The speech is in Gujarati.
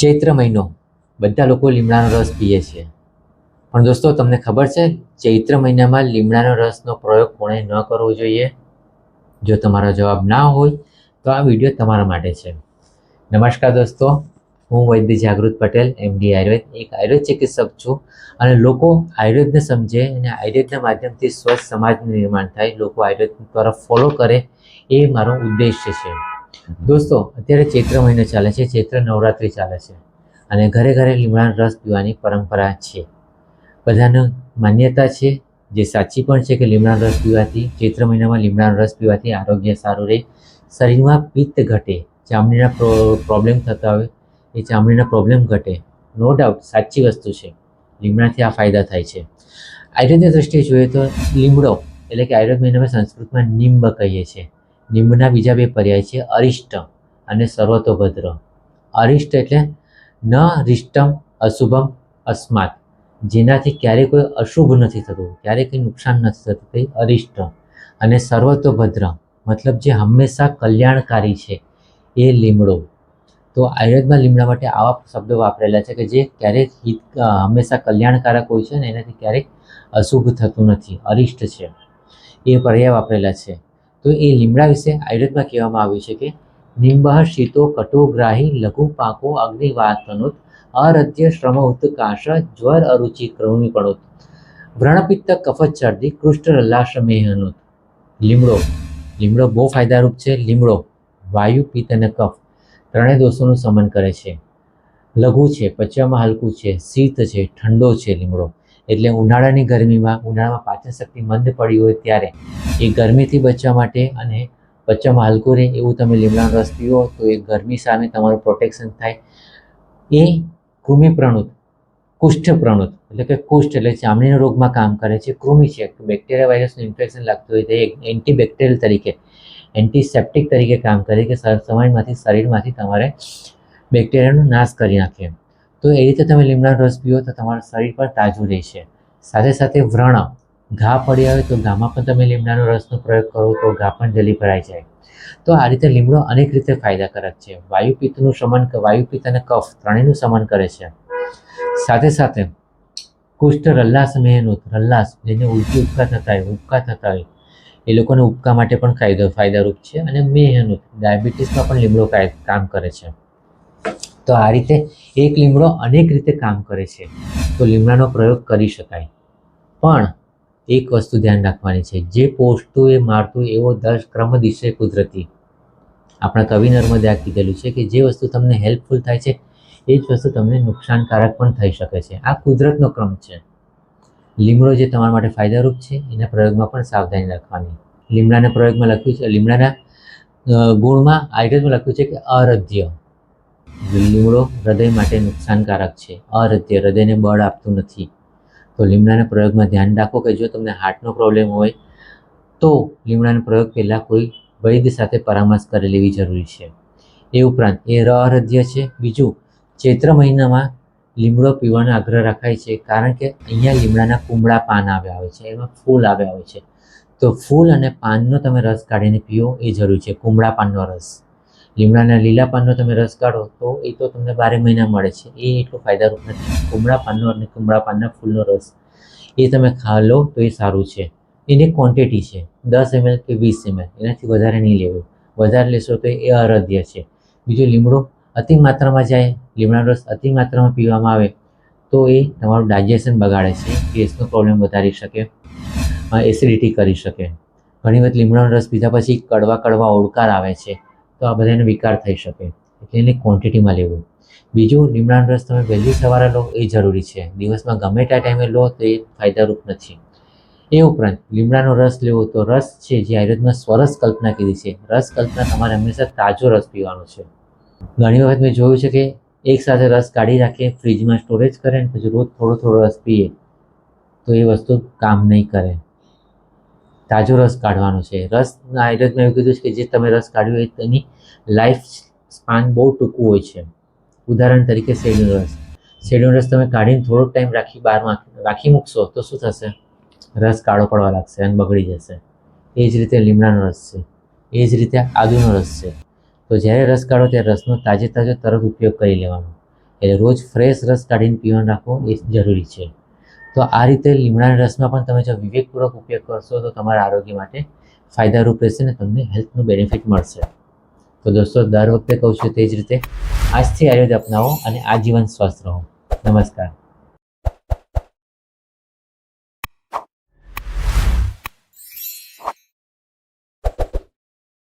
ચૈત્ર મહિનો બધા લોકો લીમડાનો રસ પીએ છે. પણ દોસ્તો, તમને ખબર છે ચૈત્ર મહિનામાં લીમડાનો રસનો પ્રયોગ કોણે ન કરવો જોઈએ? જો તમારો જવાબ ના હોય તો આ વિડીયો તમારા માટે છે. નમસ્કાર દોસ્તો, હું વૈદ્ય જાગૃત પટેલ, MD આયુર્વેદ, એક આયુર્વેદ ચિકિત્સક છું. અને લોકો આયુર્વેદને સમજે અને આયુર્વેદના માધ્યમથી સ્વસ્થ સમાજનું નિર્માણ થાય, લોકો આયુર્વેદ તરફ ફોલો કરે, એ મારો ઉદ્દેશ્ય છે. દોસ્તો, અત્યારે ચૈત્ર મહિનો ચાલે છે, ચૈત્ર નવરાત્રિ ચાલે છે અને ઘરે ઘરે લીમડાનો રસ પીવાની પરંપરા છે. બધાને માન્યતા છે, જે સાચી પણ છે, કે લીમડાનો રસ પીવાથી, ચૈત્ર મહિનામાં લીમડાનો રસ પીવાથી આરોગ્ય સારું રહે, શરીરમાં પિત્ત ઘટે, ચામડીના પ્રોબ્લેમ થતા હોય એ ચામડીના પ્રોબ્લેમ ઘટે. નો ડાઉટ સાચી વસ્તુ છે, લીમડાથી આ ફાયદા થાય છે. આયુર્વેદની દ્રષ્ટિએ જોઈએ તો લીમડો એટલે કે આયુર્વેદ મહિનામાં સંસ્કૃતમાં નિંબ કહીએ છીએ. નિંબના બીજા બે પર્યાય છે અરિષ્ટ અને સર્વતોભદ્ર. અરિષ્ટ એટલે ન રિષ્ટમ અશુભમ અસ્માત, જેનાથી ક્યારેય કોઈ અશુભ નથી થતું, ક્યારેય કંઈ નુકસાન નથી થતું, તે અરિષ્ટ. અને સર્વતોભદ્ર મતલબ જે હંમેશા કલ્યાણકારી છે, એ લીમડો. તો આયુર્વેદમાં લીમડા માટે આવા શબ્દો વાપરેલા છે કે જે ક્યારેક હંમેશા કલ્યાણકારક હોય છે ને એનાથી ક્યારેક અશુભ થતું નથી, અરિષ્ટ છે, એ પર્યાય વાપરેલા છે. તો એ લીમડા વિશે આયુર્વેદમાં કહેવામાં આવ્યું છે કે નિંબ શીતો કટોગ્રાહી લઘુ પાકો અગ્નિવાતનુત અરધ્ય શ્રમ ઉત્કાશ જ્વર અરુચિ કૃમિપણુત વ્રણપિત્ત કફત શરદી કૃષ્ણ રલ્લાશમેહનુત. લીમડો લીમડો બહુ ફાયદારૂપ છે. લીમડો વાયુ, પિત્ત અને કફ ત્રણેય દોષોનું શમન કરે છે. લઘુ છે, પચવામાં હલકું છે, શીત છે, ઠંડો છે લીમડો. એટલે ઉનાળાની ગરમીમાં, ઉનાળામાં પાચન શક્તિ મંદ પડી હોય ત્યારે એ ગરમીથી બચવા માટે અને પચવામાં હલકું રહે એવું તમે લીમડાનો રસ પીવો તો એ ગરમી સામે તમારું પ્રોટેક્શન થાય. એ કૃમિપ્રણુત, કુષ્ઠપ્રણુત એટલે કે કુષ્ઠ એટલે ચામડીના રોગમાં કામ કરે છે. કૃમિ છે, બેક્ટેરિયા વાયરસનું ઇન્ફેક્શન લાગતું હોય તો એ એન્ટીબેક્ટેરિયલ તરીકે, એન્ટીસેપ્ટિક તરીકે કામ કરે કે શરીરમાંથી તમારે બેક્ટેરિયાનો નાશ કરી નાખે. તો એ રીતે તમે લીમડાનો રસ પીવો તો તમારું શરીર પણ તાજું રહેશે. સાથે સાથે વ્રણ, ઘા પડ્યા હોય તો ઘામાં પણ તમે લીમડાનો રસનો પ્રયોગ કરો તો ઘા પણ જલ્દી ભરાઈ જાય. તો આ રીતે લીમડો અનેક રીતે ફાયદાકારક છે. વાયુપિત્તનું શમન, વાયુપિત્ત અને કફ ત્રણેયનું શમન કરે છે. સાથે સાથે કુષ્ઠ રલ્લાસમેહનુત, રલ્લાસ જેને ઉલટી ઉબકા થતા હોય એ લોકોને ઉબકા માટે પણ ફાયદારૂપ છે. અને મેહનુત, ડાયાબિટીસમાં પણ લીમડો કામ કરે છે. તો આ રીતે એક લીમડો અનેક રીતે કામ કરે છે. તો લીમડાનો પ્રયોગ કરી શકાય. પણ એક વસ્તુ ધ્યાન રાખવાની છે, જે પોષતું એ મારતું એવો ક્રમ દિશે કુદરતી. આપણા કવિ નર્મદે કીધેલું છે કે જે વસ્તુ તમને હેલ્પફુલ થાય છે એ જ વસ્તુ તમને નુકસાનકારક પણ થઈ શકે છે. આ કુદરતનો ક્રમ છે. લીમડો જે તમારા માટે ફાયદારૂપ છે એના પ્રયોગમાં પણ સાવધાની રાખવાની. લીમડાના પ્રયોગમાં લખ્યું છે, લીમડાના ગુણમાં આયુર્વેદમાં લખ્યું છે કે અરધ્ય. લીમડો હૃદય માટે નુકસાનકારક છે. અરધ્ય, હૃદયને બળ આપતું નથી. તો લીમડાના પ્રયોગમાં ધ્યાન રાખો કે જો તમને હાર્ટનો પ્રોબ્લેમ હોય તો લીમડાનો પ્રયોગ પહેલાં કોઈ વૈદ્ય સાથે પરામર્શ કરી લેવી જરૂરી છે. એ ઉપરાંત એ અરધ્ય છે. બીજું, ચૈત્ર મહિનામાં લીમડો પીવાનો આગ્રહ રાખાય છે કારણ કે અહીંયા લીમડાના કુમળા પાન આવ્યા હોય છે, એમાં ફૂલ આવ્યા હોય છે. તો ફૂલ અને પાનનો તમે રસ કાઢીને પીવો એ જરૂરી છે. કુમળા પાનનો રસ, લીમડાના લીલા પાનનો તમે રસ કાઢો તો એ તો તમને 12 મહિના મળે છે, એ એટલું ફાયદારૂપ નથી. કુમળા પાનનો અને કુમળા પાનના ફૂલનો રસ એ તમે લો તો એ સારું છે. એની ક્વોન્ટિટી છે 10 ml કે 20 ml, એનાથી વધારે નહીં લેવું. વધારે લેશો તો એ અરધ્ય છે. બીજું, લીમડો અતિ માત્રામાં જાય, લીમડાનો રસ અતિ માત્રામાં પીવામાં આવે તો એ તમારું ડાયજેશન બગાડે છે, ગેસનો પ્રોબ્લેમ વધારી શકે, એસિડિટી કરી શકે. ઘણી વખત લીમડાનો રસ પીધા પછી કડવા કડવા ઓડકાર આવે છે, તો આ બધાનો વિકાર થઈ શકે. એટલે એને ક્વોન્ટિટીમાં લેવું. બીજું, લીમડાનો રસ તમે વહેલી સવારે લો એ જરૂરી છે. દિવસમાં ગમે તે ટાઈમે લો તો એ ફાયદારૂપ નથી. એ ઉપરાંત લીમડાનો રસ લેવો તો રસ છે જે આયુર્વેદમાં સ્વરસ કલ્પના કીધી છે. રસ કલ્પના તમારે હંમેશા તાજો રસ પીવાનો છે. ઘણી વખત મેં જોયું છે કે એક સાથે રસ કાઢી રાખીએ, ફ્રીજમાં સ્ટોરેજ કરે અને પછી રોજ થોડો થોડો રસ પીએ તો એ વસ્તુ કામ નહીં કરે. તાજો રસ કાઢવાનો છે. રસ આયુર્વેદમાં એવું કીધું છે કે જે તમે રસ કાઢ્યો હોય તેની લાઈફ સ્પાન બહુ ટૂંકું હોય છે. ઉદાહરણ તરીકે શેરડીનો રસ, શેરડીનો રસ તમે કાઢીને થોડોક ટાઈમ બહારમાં રાખી મૂકશો તો શું થશે? રસ કાળો પડવા લાગશે અને બગડી જશે. એ જ રીતે લીમડાનો રસ છે, એ જ રીતે આદુનો રસ છે. તો જ્યારે રસ કાઢો ત્યારે રસનો તાજો તરત ઉપયોગ કરી લેવાનો. એટલે રોજ ફ્રેશ રસ કાઢીને પીવાનું રાખવો એ જરૂરી છે. તો આ રીતે લીમડાના રસમાં પણ તમે જો વિવેકપૂર્વક ઉપયોગ કરશો તો તમારા આરોગ્ય માટે ફાયદારૂપ રહેશે ને તમને હેલ્થનું બેનિફિટ મળશે. તો દોસ્તો, દર વખતે કહું છું તે જ રીતે આજથી આયુર્વેદ અપનાવો અને આજીવન સ્વસ્થ રહો. નમસ્કાર.